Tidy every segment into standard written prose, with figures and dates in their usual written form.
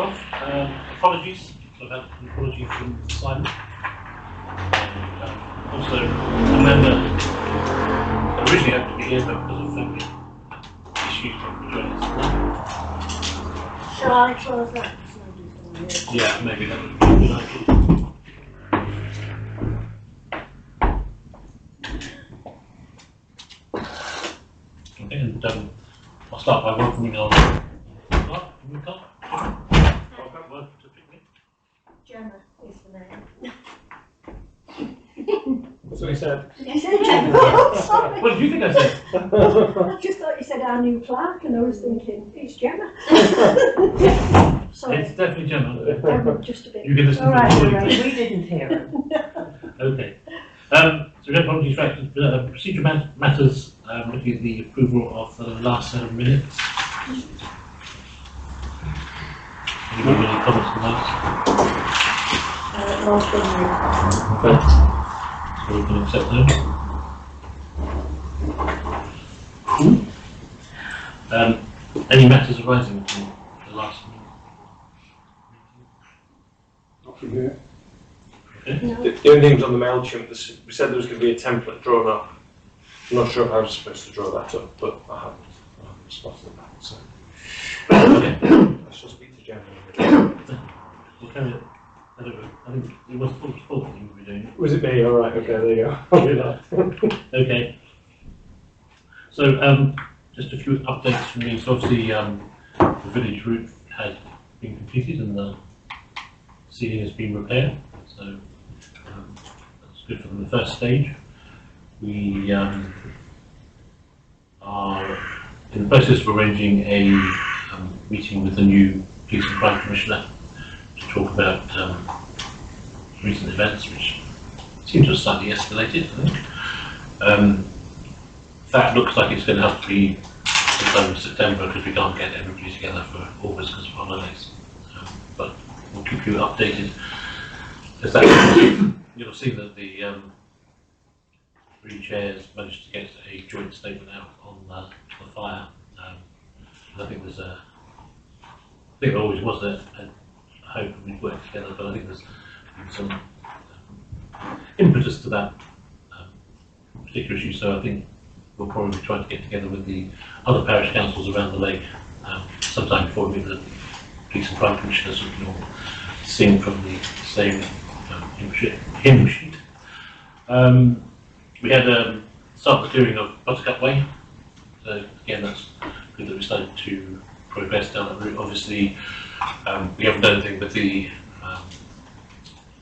off. Apologies. I've had an apology from Simon. And also, Amanda originally had to be here, but because of family issues, not joining us tonight. Shall I close that? Yeah, maybe that would be a good idea. Okay, and I'll start by welcoming our Clerk. Welcome to Pickmere. Gemma is the name. That's what he said. You said Gemma. Oh, sorry. What did you think I said? I just thought you said our new clerk, and I was thinking it's Gemma. Sorry. It's definitely Gemma. I'm just a bit. You can listen All to right, the all recording. right. We didn't hear it. Okay. So no apologies for procedure matters, looking at the approval of the last set of minutes. Anybody got any comments on those? Last one. Okay. So we can accept those. Cool. Any matters arising from the last meeting? Not from here. Okay. No. The only thing was on the MailChimp, we said there was going to be a template drawn up. I'm not sure if I was supposed to draw that up, but I haven't spotted that. So Okay. I shall speak to Gemma. We'll carry it. I don't know. I think it was full that you were doing it. Was it me? All right. Okay. There you go. I'll do that. Okay. So, just a few updates from me. So obviously, the village roof has been completed and the ceiling has been repaired. So, that's good for the first stage. We are in the process of arranging a meeting with the new Police and Crime Commissioner to talk about recent events which seem to have slightly escalated, I think. That looks like it's going to have to be sometime in September because we can't get everybody together for August because of holidays. But we'll keep you updated as that goes. You'll see that the three chairs managed to get a joint statement out on the fire. I think there's I think there always was a hope that we'd work together, but I think there's been some impetus to that particular issue. So I think we'll probably try to get together with the other parish councils around the lake sometime before we meet the Police and Crime Commissioners, so we can all sing from the same hymn sheet. We had start the clearing of Buttercup Way. So again, that's good that we started to progress down that route. Obviously, we haven't done anything with the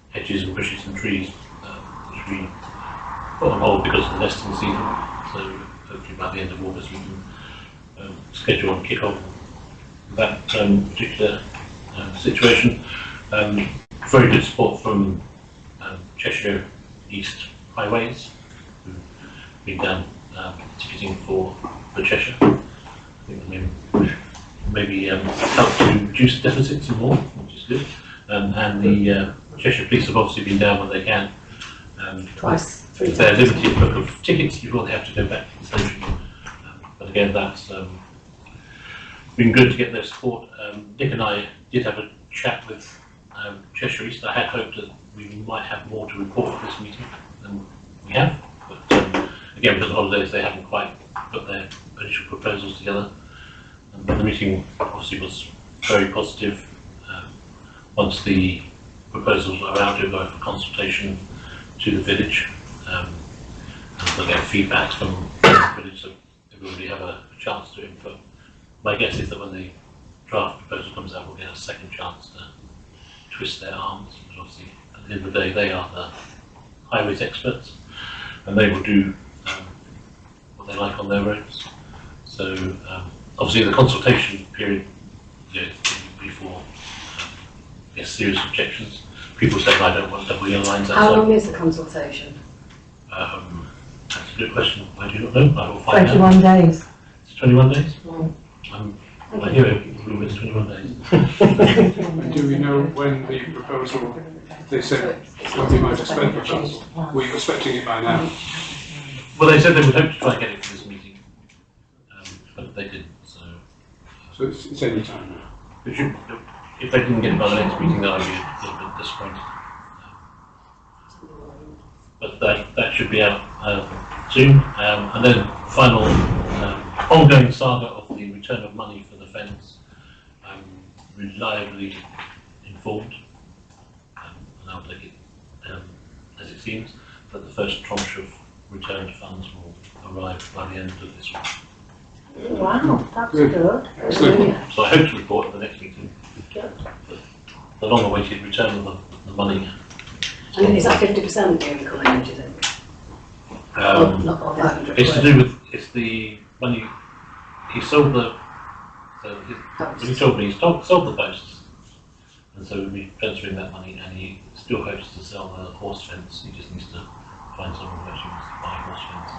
hedges and bushes and trees, which we put on hold because of the nesting season. So hopefully by the end of August we can schedule and kick off that particular situation. Very good support from Cheshire East Highways, who've been down ticketing for Cheshire. I think maybe help to reduce the deficit some more, which is good. And the Cheshire Police have obviously been down when they can. Twice, three If they're times. limited book of tickets, before they have to go back to the station. But again, that's been good to get their support. Nick and I did have a chat with Cheshire East. I had hoped that we might have more to report at this meeting than we have. But again, because of holidays, they haven't quite put their initial proposals together. But the meeting obviously was very positive. Once the proposals are out, they'll go for consultation to the village. And they'll get feedback from the village, so everybody have a chance to input. My guess is that when the draft proposal comes out, we'll get a second chance to twist their arms. But obviously, at the end of the day, they are the highways experts, and they will do what they like on their roads. So obviously, the consultation period, before serious objections. People saying I don't want double yellow lines outside. How long is the consultation? That's a good question. I do not know. I will find out. 21 days. It's 21 days. Mm. I hear it. It's 21 days. And do we know when the proposal, they said when they might expect the proposal? Were you expecting it by now? Well, they said they would hope to try and get it for this meeting, but they didn't. So So it's any time now. it should, if they didn't get it by the next meeting, then I'd be a little bit disappointed. But that should be out soon. And then final ongoing saga of the return of money for the fence. I'm reliably informed, and I'll take it as it seems, that the first tranche of returned funds will arrive by the end of this week. Wow, that's good. Excellent. So I hope to report at the next meeting Good. the long-awaited return of the money. And is that 50% going to come in, do you think? Not all 500 It's to quid. do with, it's the money, he sold when he told me, he sold the posts. And so we'll be transferring that money, and he still hopes to sell the horse fence. He just needs to find someone who actually wants to buy a horse fence,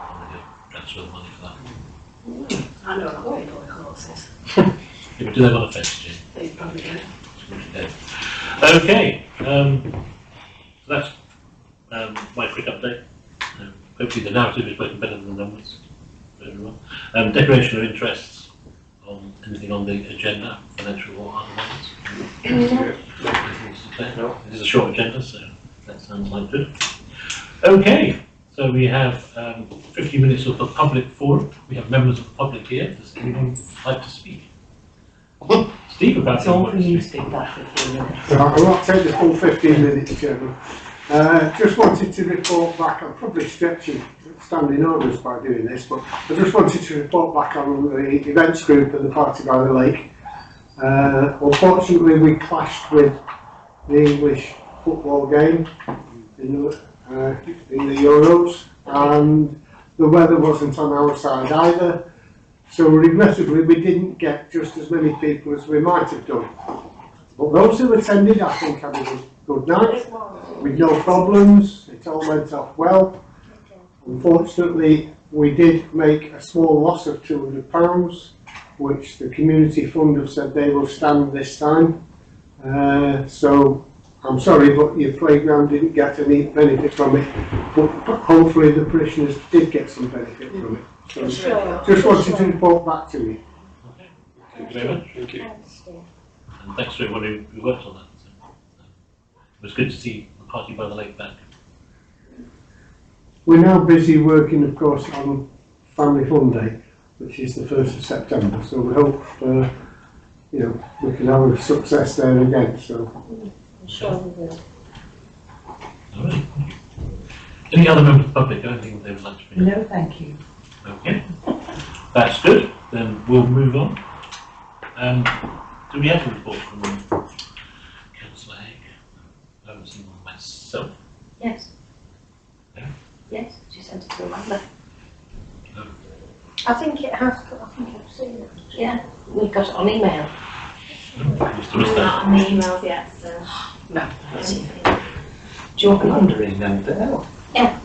and then he'll transfer the money for that. I know not people with horses. Yeah, but do they want a fence, Jim? They probably do. Okay, so that's my quick update. Hopefully the narrative is working better than the numbers for everyone. Declaration of interests on anything on the agenda, financial or otherwise. Anything to declare? No. This is a short agenda, so that sounds like good. Okay, so we have 50 minutes of the public forum. We have members of the public here. Does anyone like to speak? Steve, about It's all for you to speak that 15 minutes. I won't take the full 15 minutes, Chairman. Just wanted to report back, I'm probably stretching standing orders by doing this, but I just wanted to report back on the events group and the party by the lake. Unfortunately, we clashed with the English football game in the Euros, and the weather wasn't on our side either. So regrettably, we didn't get just as many people as we might have done. But those who attended, I think, had a good night, with no problems. It all went off well. Unfortunately, we did make a small loss of £200, which the community fund have said they will stand this time. So I'm sorry, but your playground didn't get any benefit from it. But hopefully the parishioners did get some benefit from it. So just wanted to report back to you. Okay, thank you very much. Thank you. And thanks to everyone who worked on that. So, it was good to see the party by the lake back. We're now busy working, of course, on Family Fun Day, which is the 1st of September. So we hope, we can have a success there again. So. Sure we will. All right. Any other members of the public? Anything they would like to bring up? No, thank you. Okay, that's good. Then we'll move on. Do we have a report from Councillor Hague? I haven't seen one myself. Yes. Yeah. Yes, she sent it to Amanda. Oh. I think it has, I think I've seen it. Yeah, we've got it on email. Must have missed that. Not on the emails yet, so. No. Do you want an under email there? Yeah.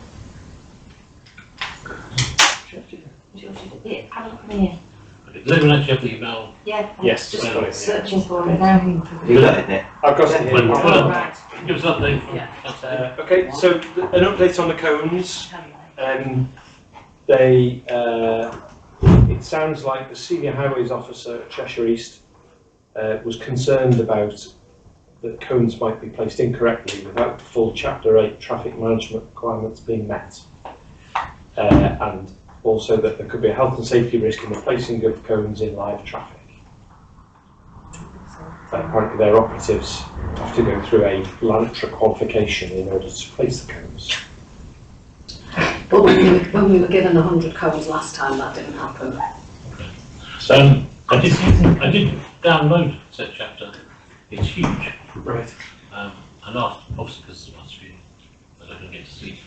Yeah, have a look in here. Okay, does anyone actually have the email? Yeah. I'm Yes, just I've got it, yeah. searching for it We're now. now into You got it there? I've got it Well, here. well, Oh, right. Give us an update from Yeah. Councillor Hague. Okay, so an update on the cones. It sounds like the senior highways officer at Cheshire East was concerned about that cones might be placed incorrectly without the full Chapter 8 traffic management requirements being met. And also that there could be a health and safety risk in the placing of cones in live traffic. Apparently their operatives have to go through a LANTRA qualification in order to place the cones. But when we were given 100 cones last time, that didn't happen. I did download said chapter. It's huge. Right. And asked, obviously because the last few that I didn't get to see.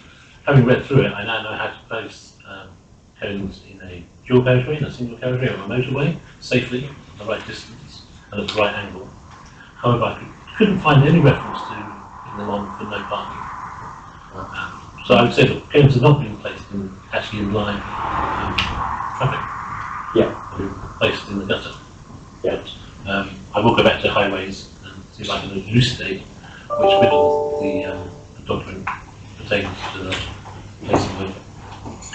Having read through it, I now know how to place cones in a dual carriageway, in a single carriageway, or a motorway, safely, at the right distance, and at the right angle. However, I couldn't find any reference to putting them on for no parking. So I would say that cones have not been placed actually in live traffic. Yeah. They're placed in the gutter. Yeah. But, I will go back to highways and see if I can elucidate which bit of the document pertains to the placing of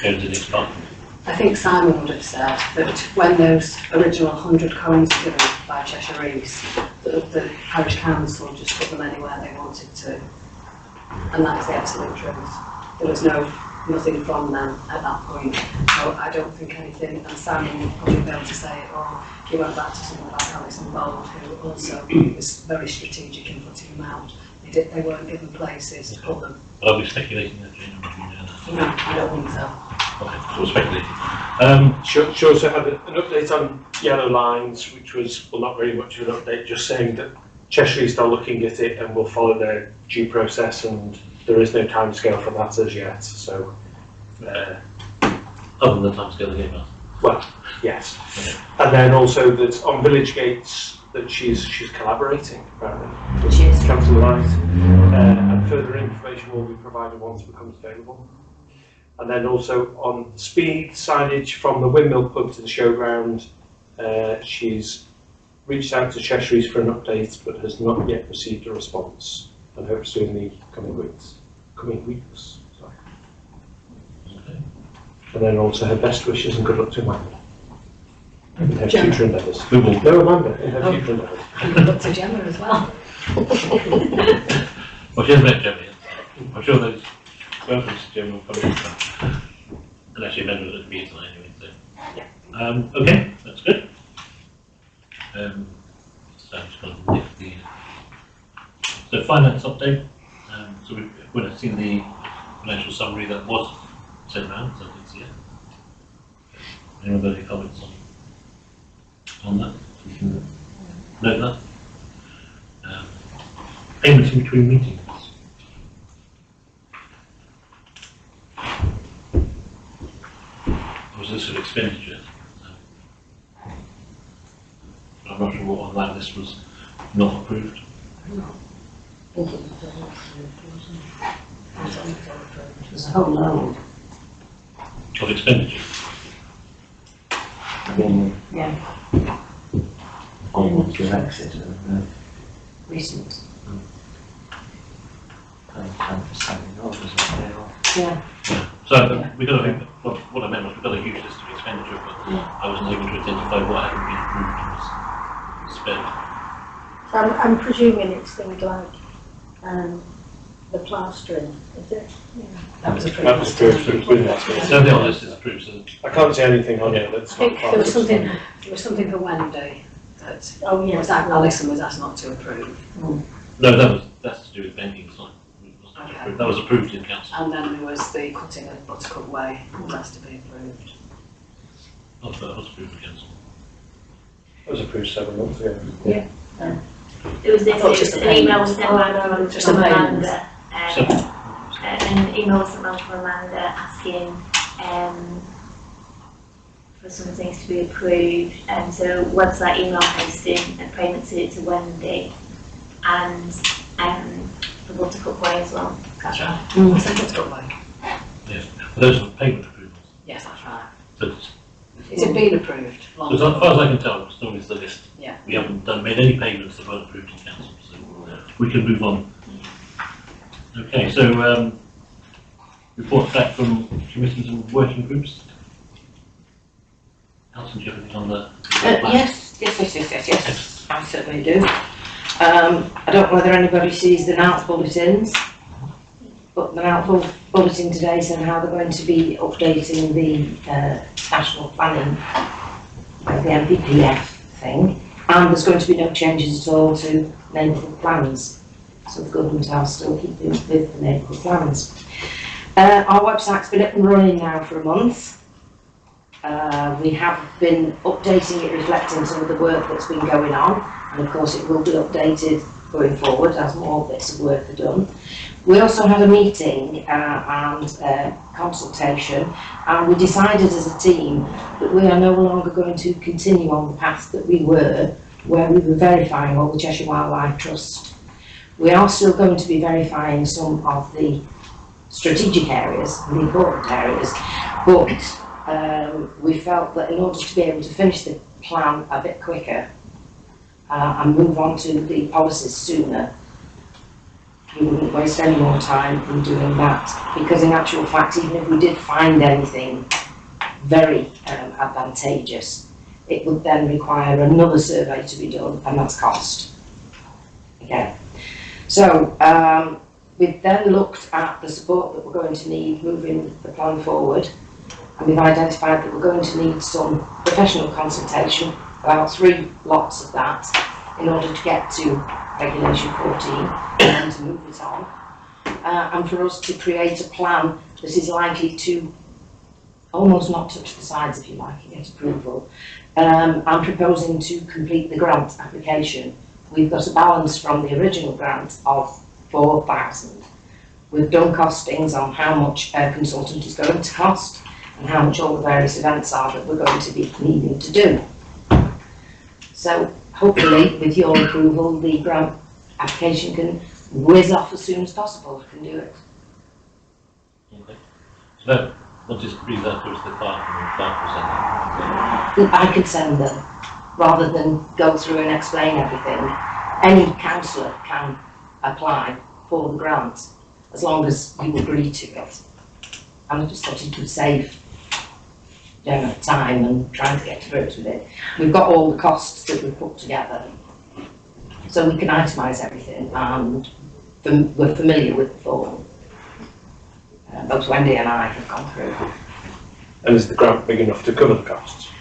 cones in its parking. I think Simon would have said that when those original 100 coins were given by Cheshire East, the parish council just put them anywhere they wanted to. And that's the absolute truth. There was nothing from them at that point. So I don't think anything, and Simon would probably be able to say it, or he went back to someone like Alison Bold, who also was very strategic in putting them out. They weren't given places to put them. I'll be speculating that Jane would be doing that. No, I don't think so. Okay, so we're speculating. She also had an update on yellow lines, which was, well, not very much of an update, just saying that Cheshire East are looking at it and will follow their due process, and there is no timescale for that as yet. So, Other than the timescale they gave us. well, yes. Okay. And then also that on village gates that she's collaborating apparently with She is. Councillor Wright, and further information will be provided once it becomes available. And then also on speed signage from the Windmill pub to the showground, she's reached out to Cheshire East for an update, but has not yet received a response, and hopes to in the coming weeks. Sorry. Okay. And then also her best wishes and good luck to Amanda in her Gemma. future endeavours. Who will? No, Amanda in her Oh. future endeavours. And look to Gemma as well. Well, she hasn't met Gemma yet. I'm sure those welcomes to Gemma will come in. And actually, Amanda was at the meeting tonight anyway, so. Yeah. Okay, that's good. So I'm just going to lift the. So finance update. So we've seen the financial summary that was sent around, so I didn't see it. Anyone got any comments on that? We can note that. Payments in between meetings. Or was this an expenditure? I'm not sure what on that list was not approved. Oh, no. Of expenditure. Yeah. Onwards to exit of Recent. 10% orders of payroll. Yeah. So we got a, well, what I meant was we got a huge list of expenditure, but I wasn't able to identify what hadn't been approved and was spent. So I'm presuming it's things like the plastering, is it? Yeah. That was a That was approved through that. So the list is approved, so I can't see anything on it that's I think not there was part of it. something for Wendy that Oh, yes. Alison was asked not to approve. no, that's to do with banking, so it wasn't Okay. approved. That was approved in council. And then there was the cutting of Buttercup Way was asked to be approved. That was approved in council. It was approved 7 months ago. There was I thought just an the email was payments. sent around from Just the payments. Amanda. So, An email was sent around from Amanda asking for some things to be approved. So website email posting and payment to Wendy, and the Buttercup Way as well. That's right. I said Buttercup Way. yes, but those are payment approvals. Yes, that's right. So Is it been approved? Long as far as I can tell, it's always the list. Yeah. We haven't made any payments that weren't approved in council, so we can move on. Okay, so reports back from committees and working groups. Alison, do you have anything on the plan? Yes, I certainly do. I don't know whether anybody sees the NOUT bulletins, but the NOUT bulletin today said how they're going to be updating the national planning, the MPPF thing, and there's going to be no changes at all to neighbourhood plans. So the government are still keeping with the neighbourhood plans. Our website's been up and running now for a month. We have been updating it, reflecting some of the work that's been going on, and of course it will be updated going forward as more bits of work are done. We also had a meeting and consultation, and we decided as a team that we are no longer going to continue on the path that we were, where we were verifying all the Cheshire Wildlife Trust. We are still going to be verifying some of the strategic areas, the important areas, but we felt that in order to be able to finish the plan a bit quicker and move on to the policies sooner, we wouldn't waste any more time in doing that, because in actual fact, even if we did find anything very advantageous. It would then require another survey to be done, and that's cost. Again. So we've then looked at the support that we're going to need moving the plan forward, and we've identified that we're going to need some professional consultation, about 3 lots of that, in order to get to Regulation 14 and to move it on. And for us to create a plan that is likely to almost not touch the sides, if you like, and get approval. I'm proposing to complete the grant application. We've got a balance from the original grant of 4,000. We've done costings on how much a consultant is going to cost and how much all the various events are that we're going to be needing to do. So hopefully, with your approval, the grant application can whiz off as soon as possible. I can do it. Okay. So that, once it's agreed, that goes to the clerk and the clerk will send it. I could send them, rather than go through and explain everything. Any councillor can apply for the grant, as long as you agree to it. And I just thought it would save time and trying to get to grips with it. We've got all the costs that we've put together, so we can itemise everything, and we're familiar with the form. Both Wendy and I have gone through. And is the grant big enough to cover the costs?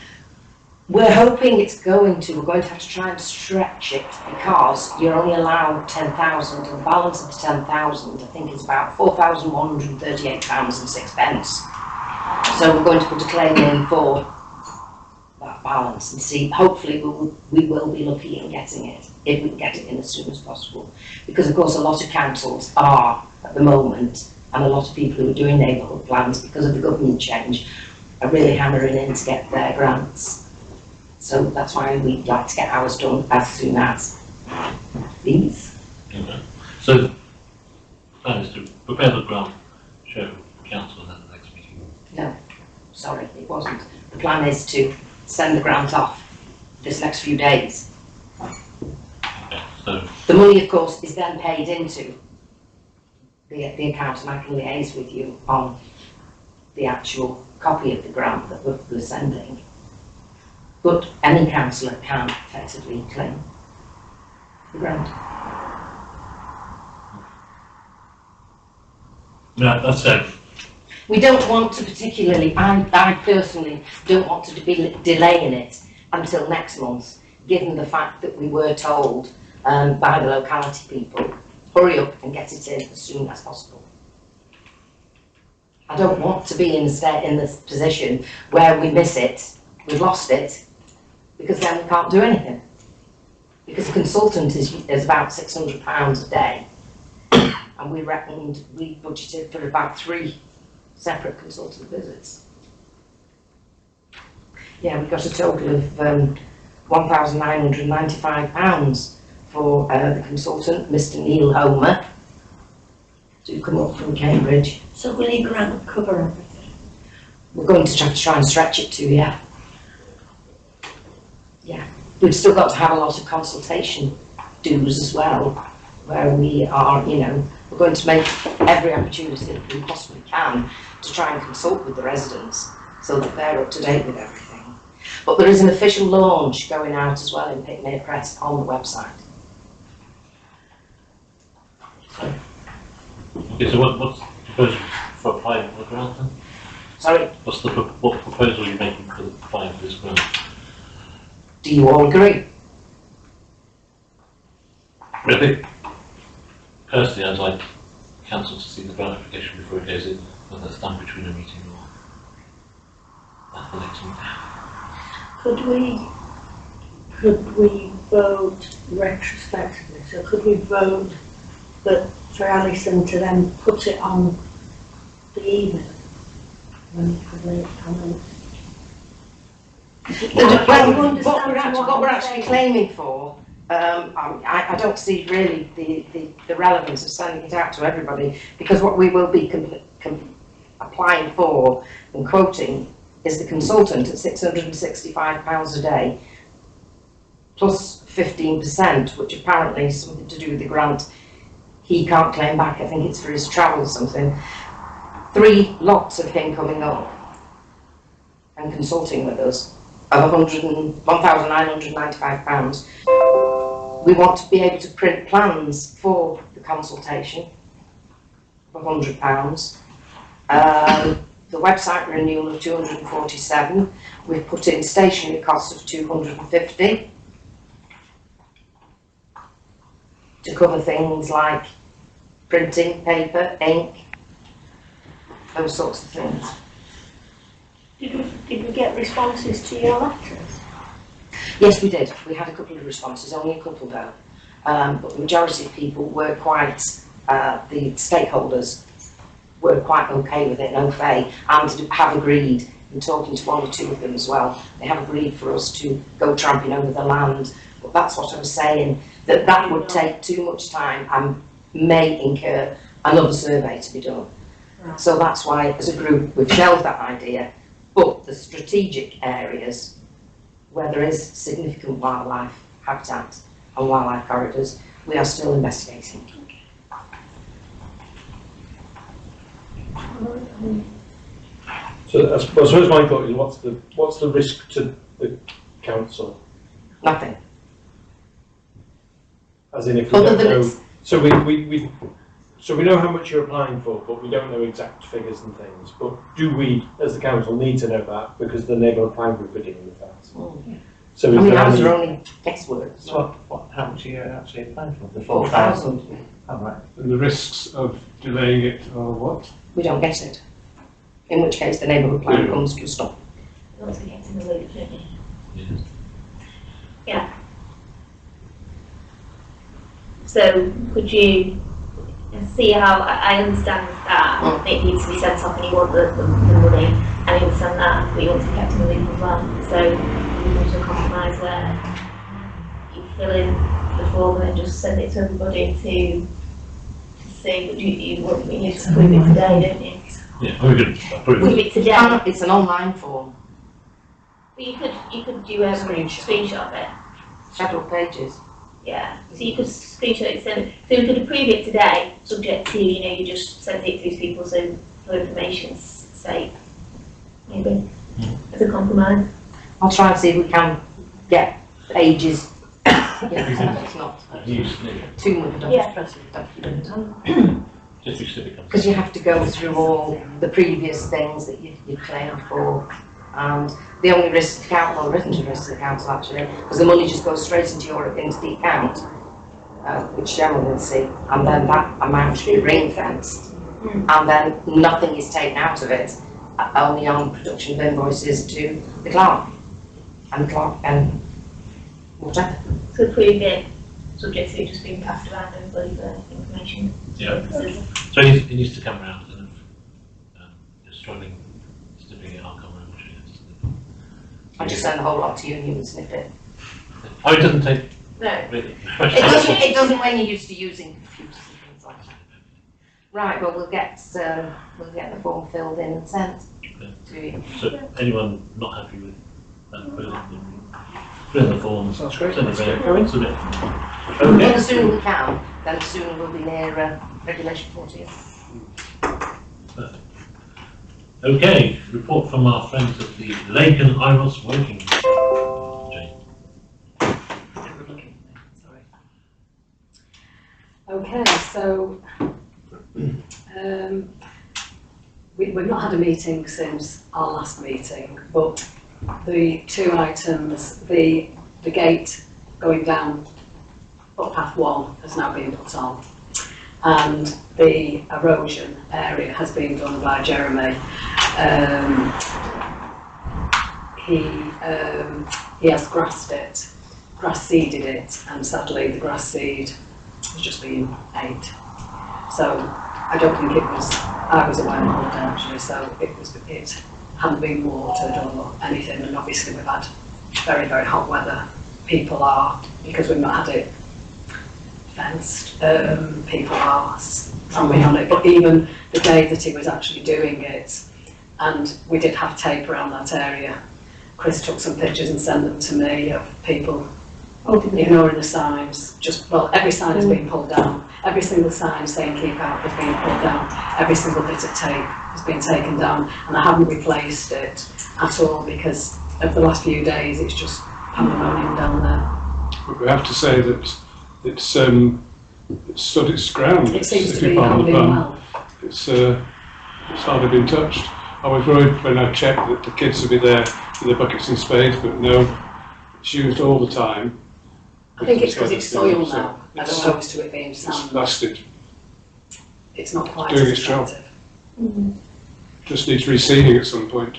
We're hoping it's going to. We're going to have to try and stretch it, because you're only allowed 10,000, and the balance of the 10,000, I think, is about £4,138.06. So we're going to put a claim in for that balance and see. Hopefully we will be lucky in getting it, if we can get it in as soon as possible. Because of course a lot of councils are at the moment, and a lot of people who are doing neighbourhood plans, because of the government change, are really hammering in to get their grants. So that's why we'd like to get ours done as soon as these. Okay. So the plan is to prepare the grant, show council at the next meeting. No, sorry, it wasn't. The plan is to send the grant off this next few days. Okay. So The money, of course, is then paid into the account, and I can liaise with you on the actual copy of the grant that we're sending. But any councillor can effectively claim the grant. no, that's it. We don't want to particularly, I personally don't want to be delaying it until next month, given the fact that we were told by the locality people, hurry up and get it in as soon as possible. I don't want to be in this position where we miss it, we've lost it, because then we can't do anything. Because a consultant is about £600 a day, and we budgeted for about 3 separate consultant visits. Yeah, we got a total of £1,995 for the consultant, Mr. Neil Homer, to come up from Cambridge. So will your grant cover everything? We're going to try and stretch it to, yeah. Yeah, we've still got to have a lot of consultation dues as well, where we are, we're going to make every opportunity that we possibly can to try and consult with the residents so that they're up to date with everything. But there is an official launch going out as well in Pickmere Press on the website. Okay, so what's the proposal for applying for the grant then? Sorry, What proposal are you making for applying for this grant? do you all agree? Really? Personally, I'd like council to see the grant application before it goes in, whether that's done between a meeting or at the next meeting. Could we vote retrospectively? So could we vote that for Alison to then put it on the email when you could make comments? What we're actually claiming for, I don't see really the relevance of sending it out to everybody, because what we will be applying for and quoting is the consultant at £665 a day, plus 15%, which apparently is something to do with the grant he can't claim back. I think it's for his travel or something. 3 lots of him coming up. and consulting with us of £1,995. We want to be able to print plans for the consultation of £100. The website renewal of 247. We've put in stationery costs of 250 to cover things like printing, paper, ink, those sorts of things. Did we get responses to your letters? Yes, we did. We had a couple of responses, only a couple though. But the majority of people were quite, the stakeholders were quite okay with it and okay, and have agreed, and talking to one or two of them as well, they have agreed for us to go tramping over the land. But that's what I was saying, that would take too much time and may incur another survey to be done. Right. So that's why, as a group, we've shelved that idea. But the strategic areas where there is significant wildlife habitat and wildlife corridors, we are still investigating. So I suppose my thought is, what's the risk to the council? Nothing. As in, if we Other don't than know, it's, so we know how much you're applying for, but we don't know exact figures and things. But do we, as the council, need to know that because the neighbourhood plan group are dealing with that? So I is mean, there ours any, are only guesswork. So how much are you actually applying for? The 4,000. 4,000? Oh, right. And the risks of delaying it are what? We don't get it. In which case the neighbourhood plan comes to a stop. Once we get in the loop, don't we? Yeah. So could you see how, I understand that it needs to be sent off and you want the money, and I understand that, but you want to be kept in the loop as well. So you come to a compromise where you fill in the form and just send it to everybody to see, but you want me to approve it today, don't you? Yeah, we could approve Approve it. it today, It's an online form, but you could do a screenshot of it. several pages. Yeah, so you could screenshot it, so we could approve it today, subject to, you just send it to these people, so for information's sake, maybe, as a compromise. I'll try and see if we can get pages. It's not Use too much of Yeah. a stressful document. just because it becomes. Because you have to go through all the previous things that you claim for. And the only risk to the council, well, there isn't a risk to the council actually, because the money just goes straight into the account, which Gemma will see, and then that amount should be ring fenced. And then nothing is taken out of it, only on production of invoices to the clerk. And the clerk and whatever. So approve it, subject to it just being passed around everybody for information. Yeah. purposes. So it needs to come around and just struggling, snipping it, I'll come around and show you. I just send the whole lot to you and you can snip it. Oh, it doesn't take No, really. It doesn't when you're used to using computers and things like that. Right, well we'll get the form filled in and sent to you. So anyone not happy with that, fill in the forms, Sounds great. send it round, submit. Well, Okay. the sooner we can, then the sooner we'll be near regulation 40. Perfect. Okay, report from our friends at the Lake and IROS working group. Jane. Okay, so we've not had a meeting since our last meeting, but the two items, the gate going down footpath 1 has now been put on, and the erosion area has been done by Jeremy. He has grass seeded it, and sadly the grass seed has just been ate. So I don't think I was away on holiday actually, so it hadn't been watered or anything, and obviously we've had very, very hot weather. People are, because we've not had it fenced, people are tramping on it, but even the day that he was actually doing it, and we did have tape around that area, Chris took some pictures and sent them to me of people ignoring the signs, every sign has been pulled down. every single sign saying keep out has been pulled down. Every single bit of tape has been taken down, and I haven't replaced it at all because of the last few days it's just pandemonium down there. But we have to say that it's stood its ground. It seems It's to be part of the holding plan. well. It's hardly been touched. I was worried when I checked that the kids would be there with their buckets and spades, but no, it's used all the time. I think it's because it's soil So now, as it's- opposed to it being It's sand. lasted, It's not quite doing as its job. effective. just needs reseeding at some point.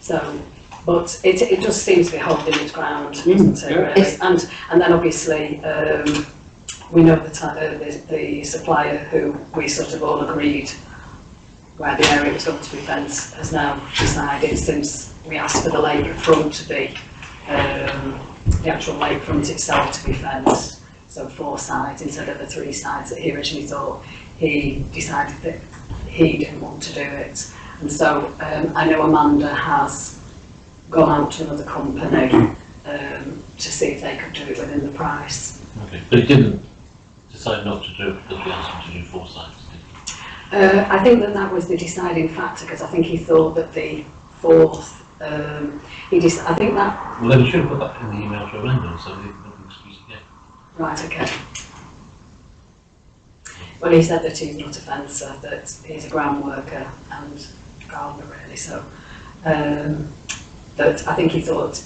So, but it just seems to be holding its ground, doesn't it, yeah. really? And then obviously, we know that the supplier who we sort of all agreed where the area was going to be fenced has now decided, since we asked for the lakefront to be, the actual lakefront itself to be fenced, so 4 sides instead of the 3 sides that he originally thought, he decided that he didn't want to do it. And so I know Amanda has gone out to another company to see if they could do it within the price. Okay, but he didn't decide not to do it because we asked him to do 4 sides, did I think that was the deciding factor, because I think he thought that the 4th, I think that, he? Well, then he should have put that in the email to Amanda, so he had an excuse again. right, okay. Well, he said that he's not a fencer, that he's a ground worker and gardener really, so that I think he thought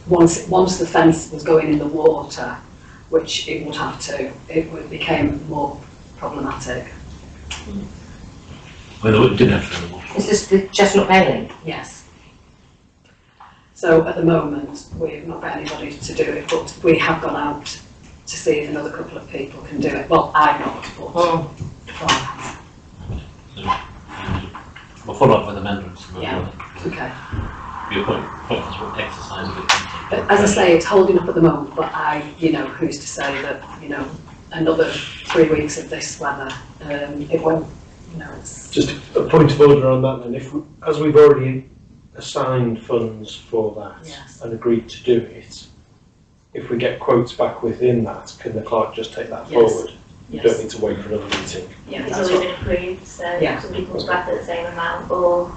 once the fence was going in the water, which it would have to, became more problematic. Well, it didn't have to go in the water. Is this the chestnut paling? Yes. So at the moment, we've not got anybody to do it, but we have gone out to see if another couple of people can do it. Well, I've not, but Oh. So, we'll follow up with amendments. Yeah. Okay. Be a pointless exercise of it. But as I say, it's holding up at the moment, but who's to say that, another 3 weeks of this weather, it won't, it's... Just a point of order on that then, as we've already assigned funds for that Yes. and agreed to do it, if we get quotes back within that, can the clerk just take that Yes. forward? You don't Yes. need to wait for another meeting. Yeah, It's that's already what, been approved, so Yeah. if somebody comes back at the same amount or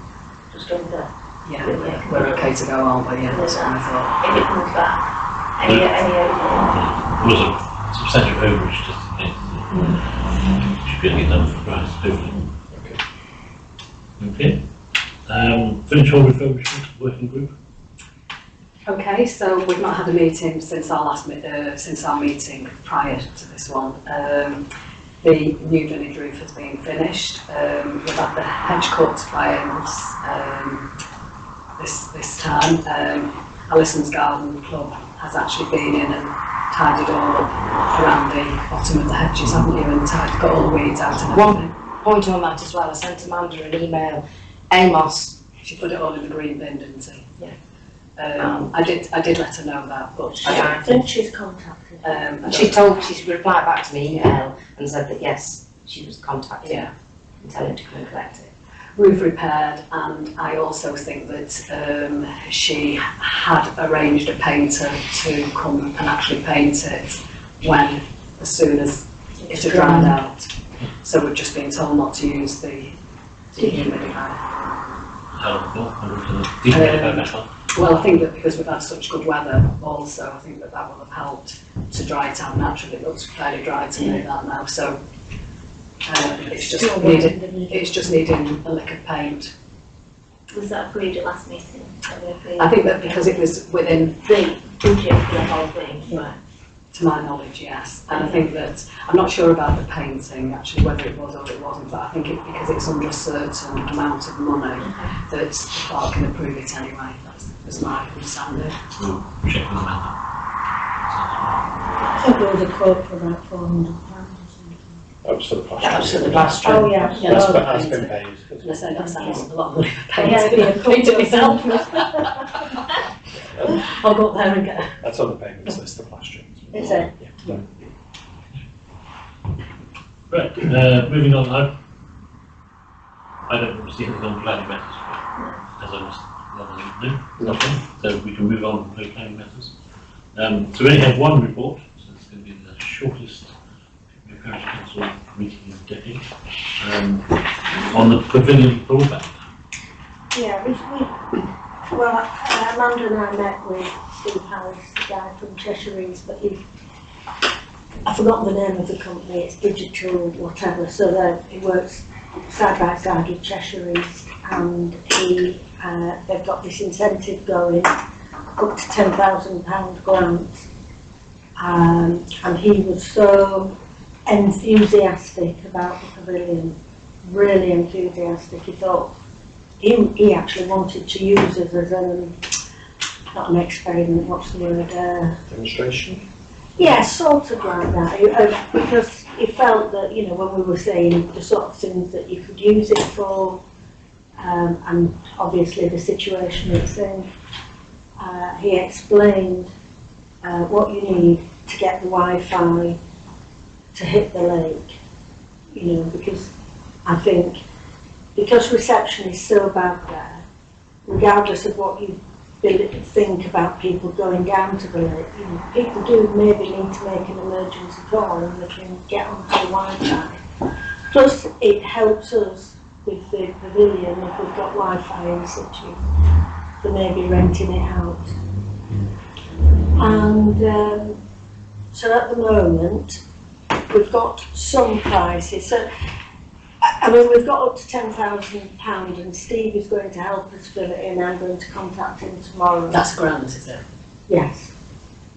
just under, yeah, we're okay to go, aren't we? Yeah, that's what I thought. if it comes back, any over. There was a substantial overage just in case. Should be able to get done for the price, hopefully. Okay. Finish hall refurbishment working group. Okay, so we've not had a meeting since our since our meeting prior to this one. The new village roof has been finished. We've had the hedge cut by this time. Alison's Garden Club has actually been in and tidied all up around the bottom of the hedges, haven't you? And got all the weeds out and One everything. point on that as well, I sent Amanda an email. Amos, She put it all in the green bin, didn't she? Yeah. I did let her know that, but I Yeah. don't I think she's contacted. she's replied back to me email and said that yes, she was contacted Yeah. and telling her to come and collect it. Roof repaired, and I also think that she had arranged a painter to come and actually paint it as soon as it had dried out. So we've just been told not to use the humidifier. Well, I think that because we've had such good weather also, I think that will have helped to dry it out naturally. It looks fairly dry to me that now, so it's just needing a lick of paint. Was that approved at last meeting? I think that because it was within, The budget for the whole thing, right? to my knowledge, yes. And I think that, I'm not sure about the painting actually, whether it was or it wasn't, but I think because it's under a certain amount of money, that the clerk can approve it anyway. That's my understanding. We'll check with Amanda. I think there was a quote for that £400 or something. That was for the plastering. That was for the plastering. Oh, yeah. That's been paid. And I said that sounds a lot of money for Yeah, painting. yeah, Paint it myself. I'll go up there and get. That's on the payments list, the plastering. Is it? Yeah. Right, moving on. I don't see anything on planning matters, as I was no. Nothing. So we can move on to planning matters. So we only have one report, so it's going to be the shortest Parish Council meeting in a decade, on the Pavilion Broadband. Yeah, well, Amanda and I met with Steve Harris, the guy from Cheshire East, but I forgot the name of the company, it's Digital whatever, so that it works side by side with Cheshire East, and they've got this incentive going, up to £10,000 grant, and he was so enthusiastic about the pavilion, really enthusiastic. He thought he actually wanted to use it as not an experiment, what's the word? Demonstration? Yeah, sort of like that, because he felt that, you know, when we were saying the sort of things that you could use it for, and obviously the situation it's in, he explained what you need to get the Wi-Fi to hit the lake, you know, because I think, because reception is so bad there, regardless of what you think about people going down to the lake, you know, people do maybe need to make an emergency call and they can get onto the Wi-Fi. Plus, it helps us with the pavilion if we've got Wi-Fi in situ, for maybe renting it out. And so at the moment, we've got some prices. So, I mean, we've got up to £10,000 and Steve is going to help us fill it in. I'm going to contact him tomorrow. That's a grant, is it? Yes.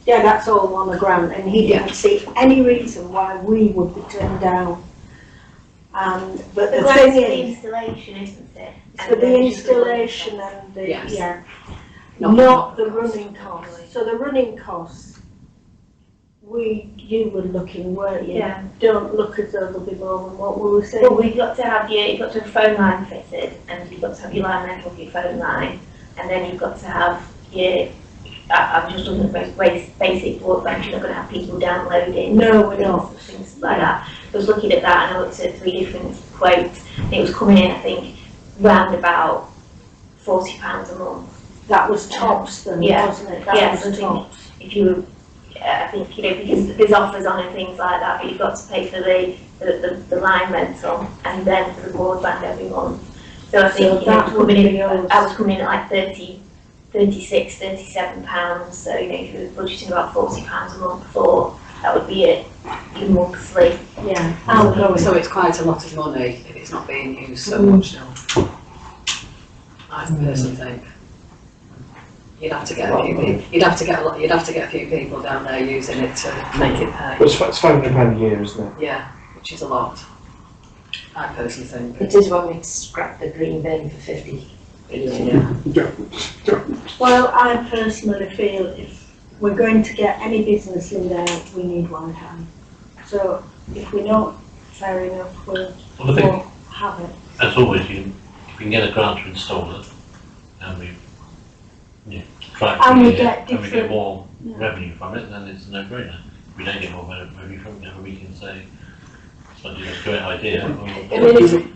Yeah, that's all on a grant, and he didn't see any reason why we would be turned down. But The the grant's thing for the is, installation, isn't it? it's for the installation and the, Yes. yeah, Not not the the cost. running costs. So the running costs, you were looking, weren't you? Yeah. Don't look as though there'll be more than what we were saying. Well, you've got to have you've got to have a phone line fitted, and you've got to have your line rental for your phone line, and then you've got to have your, I'm just looking at the most basic broadband, you're not going to have people downloading. No, we're not. Things like that. I was looking at that and I looked at 3 different quotes, and it was coming in, I think, round about £40 a month. That was tops then, Yeah. wasn't it? That Yes, was I think tops. if you were, I think, you know, because there's offers on and things like that, but you've got to pay for the line rental and then for the broadband every month. So I think, So you know, that would be yours. I was coming in at like 30, 36, 37 pounds. So, you know, if you were budgeting about £40 a month for, that would be it, your monthly. Yeah. So it's quite a lot of money if it's not being used so much now. I personally think. You'd have to get a few people. You'd have to get a few people down there using it to make it pay. But it's £500 a year, isn't it? Yeah, which is a lot. I personally think. It is when we scrap the green bin for 50 billion. Yeah. Don't. Well, I personally feel if we're going to get any business in there, we need Wi-Fi. So if we're not, fair enough, Well, I think, we'll have it. as always, if you can get a grant to install it, and we try And we to get and we get different- more yeah. revenue from it, then it's a no-brainer. If we don't get more revenue from it, then we can say, it's not a great idea.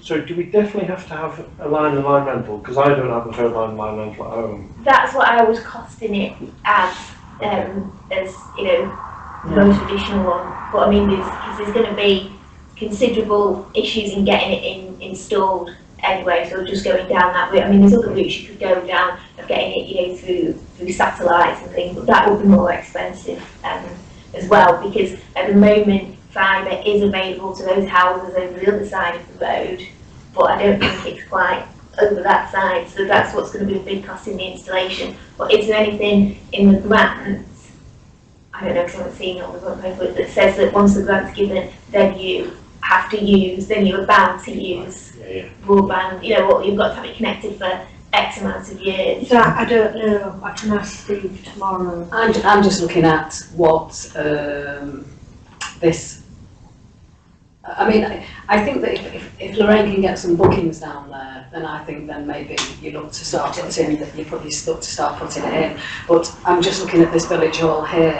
So do we definitely have to have a line rental? Because I don't have a phone line rental at home. That's what I was costing it as you know, the most additional one. But I mean, there's going to be considerable issues in getting it installed anyway. So just going down that route. I mean, there's other routes you could go down of getting it, you know, through satellites and things, but that would be more expensive as well, because at the moment fibre is available to those houses over the other side of the road, but I don't think it's quite over that side. So that's what's going to be the big cost in the installation. But is there anything in the grant? I don't know, because I haven't seen it on the grant paper, that says that once the grant's given, then you have to use, then you're bound to use broadband, you know, what you've got to have it connected for X amount of years. That, I don't know, I can ask Steve tomorrow. I'm just looking at what this. I mean, I think that if Lorraine can get some bookings down there, then I think then maybe you look to start putting you probably look to start putting it in. But I'm just looking at this village hall here.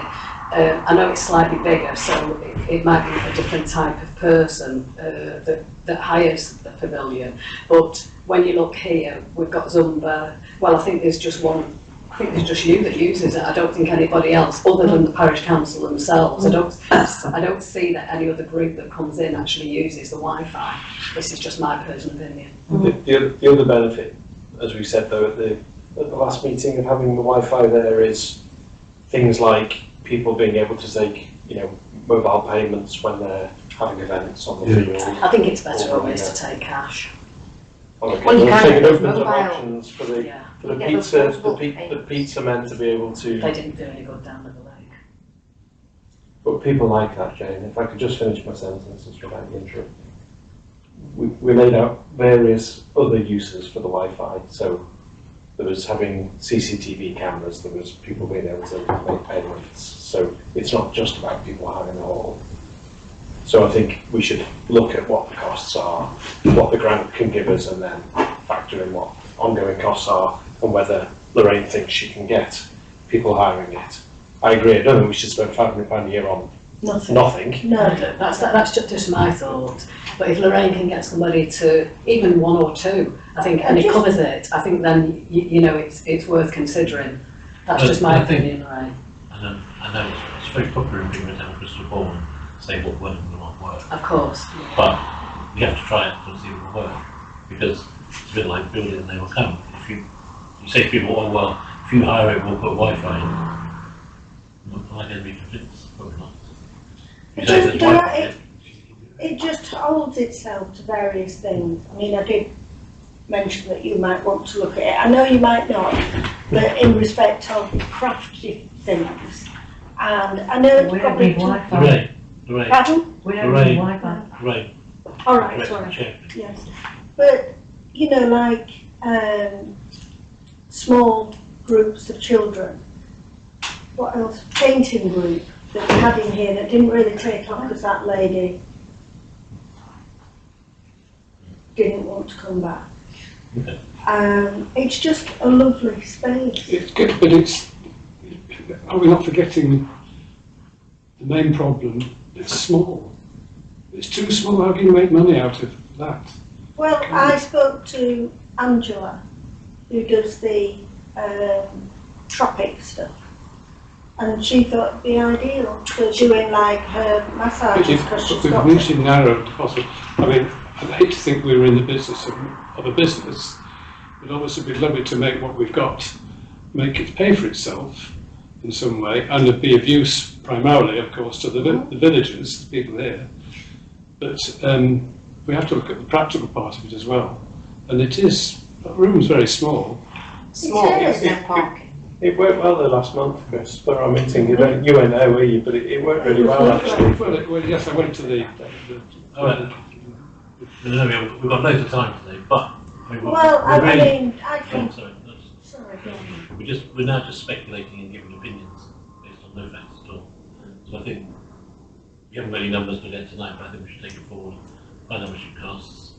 I know it's slightly bigger, so it might be a different type of person that hires the pavilion. But when you look here, we've got Zumba. Well, I think there's just one I think it's just you that uses it. I don't think anybody else, other than the parish council themselves. I don't see that any other group that comes in actually uses the Wi-Fi. This is just my personal opinion. The other benefit, as we said though at the last meeting, of having the Wi-Fi there is things like people being able to take, you know, mobile payments when they're having events on the field. I think it's better always to take cash. Okay, Well, you well, can taking have open mobile. options for the Yeah, for the You get pizza, those multiple the payments. pizza men to be able they to. didn't do any good down at the lake. But people like that, Jane. If I could just finish my sentences without the intro. We laid out various other uses for the Wi-Fi. So there was having CCTV cameras. There was people being able to make payments. So it's not just about people having the hall. So I think we should look at what the costs are, what the grant can give us, and then factor in what ongoing costs are and whether Lorraine thinks she can get people hiring it. I agree. I don't think we should spend £500 a year on nothing. No. That's just my thought. But if Lorraine can get somebody to, even one or two, I think, and it covers it, I think then, you know, it's worth considering. That's just my opinion, Lorraine. I know it's very popular in being a town crystal ball and say what works and what won't work. Of course. But we have to try it to see what will work, because it's a bit like building and they will come. If you say to people, oh well, if you hire it, we'll put Wi-Fi in. Am I going to be convinced? Probably not. If you say there's Wi-Fi in, It just holds itself to various things. I mean, I did mention that you might want to look at it. I know you might not, but in respect of crafty things. And I know it's We don't probably need Wi-Fi. Lorraine, Pardon? We don't Right. need Wi-Fi. Lorraine, All right, correct sorry. the chair. Yes, but you know, like small groups of children. What else? Painting group that we had in here that didn't really take off because that lady didn't want to come back. Okay. It's just a lovely space. It's good, but it's, are we not forgetting the main problem? It's small. It's too small. How can you make money out of that? Well, I spoke to Angela, who does the tropic stuff, and she thought it'd be ideal for doing like her massages because she's We've got. usually narrowed the possible. I mean, I'd hate to think we were in the business of a business, but obviously it'd be lovely to make what we've got, make it pay for itself in some way, and it'd be of use primarily, of course, to the villagers, the people here. But we have to look at the practical part of it as well. And it is, that room's very small. Small, It is. no parking. It worked well the last month, Chris, for our meeting. You weren't there, were you? But it worked really well, actually. Well, yes, I went to the All right. No, we've got loads of time today, but Well, I mean, I Oh, can. sorry. Sorry, go on. We're now just speculating and giving opinions based on no facts at all. So I think we haven't got any numbers to get tonight, but I think we should take it forward, find out how much it costs.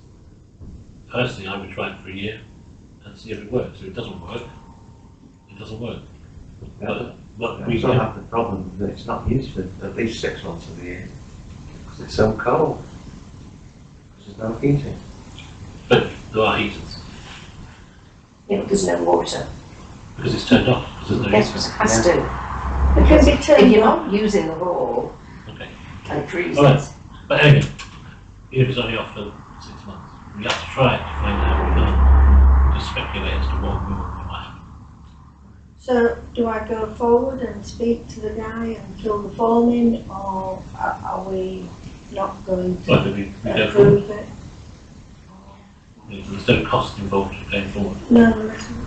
Personally, I would try it for a year and see if it works. If it doesn't work, it doesn't work. But We we still can. have the problem that it's not used for at least 6 months of the year, because it's so cold. Because there's no heating. But there are heaters You know, there's no water. because it's turned off. Because there's no Yes, heater. it has to. It can be If turned you're on. not using the hall Okay. and it freezes. All right. But anyway, even if it's only off for 6 months, we have to try it to find out. We can't just speculate as to what we might happen. So do I go forward and speak to the guy and fill the form in, or are we not going But to we go forward. approve it? There's no cost involved in going forward. No, there isn't.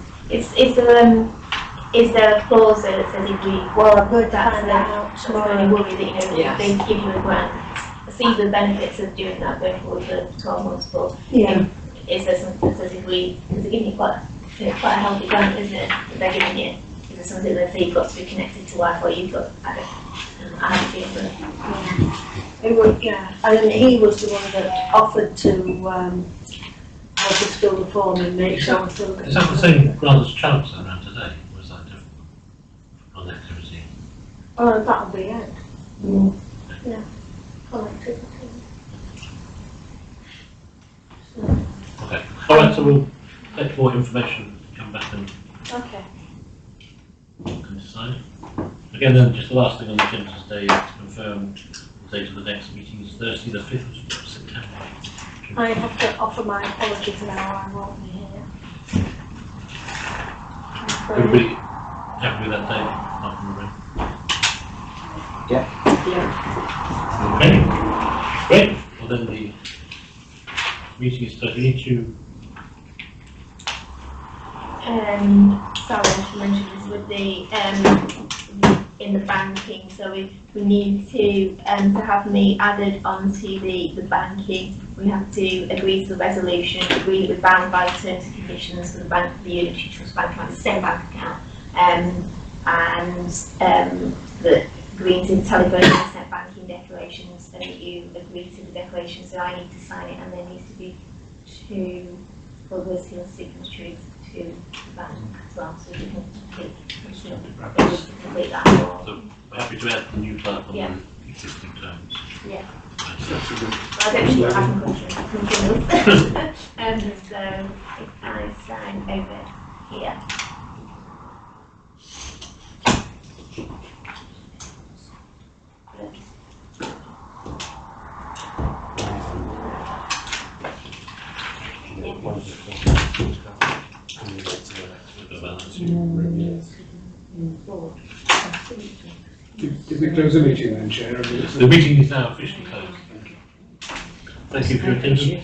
Is there a clause there that says if we, Well, I'm going to that's find the out only tomorrow. worry that, you know, Yes. they give you a grant, see the benefits of doing that going forward for 12 months, but Yeah, is there something that says if we, because they're giving you quite a healthy grant, isn't it, that they're giving you? Is there something that say you've got to be connected to Wi-Fi, you've got, I have a feeling that. it would, yeah. And he was the one that offered to help us fill the form and make sure we fill it. Is that the same grant as Chance around today, or is that different on activity? Oh, that'll be it. Yeah, connectivity. So, Okay. All right, so we'll get more information, come back and okay. Again, then, just the last thing on the agenda today is to confirm the date of the next meeting is Thursday, the 5th of September. I have to offer my apologies now, I won't be here. I'm afraid. Everybody happy with that date? Not in the room. Yeah. Okay, great. Well, then the meeting is starting. We need to sorry, I should mention this with the, in the banking, so we need to have me added onto the banking. We have to agree to the resolution, agree with bound by terms and conditions for the bank, the unitary trust bank account, the same bank account, and the agreeing to telephone and internet banking declarations, and you agree to the declaration, so I need to sign it, and there needs to be 2 others who are signatories to the bank as well, so we can complete that. So we're happy to add the new clerk on Yeah. the existing terms. Yeah. Right. I don't think I can continue. So if I sign over here. Did we close the meeting then, Chair? The meeting is now officially closed. Thank you for your attention.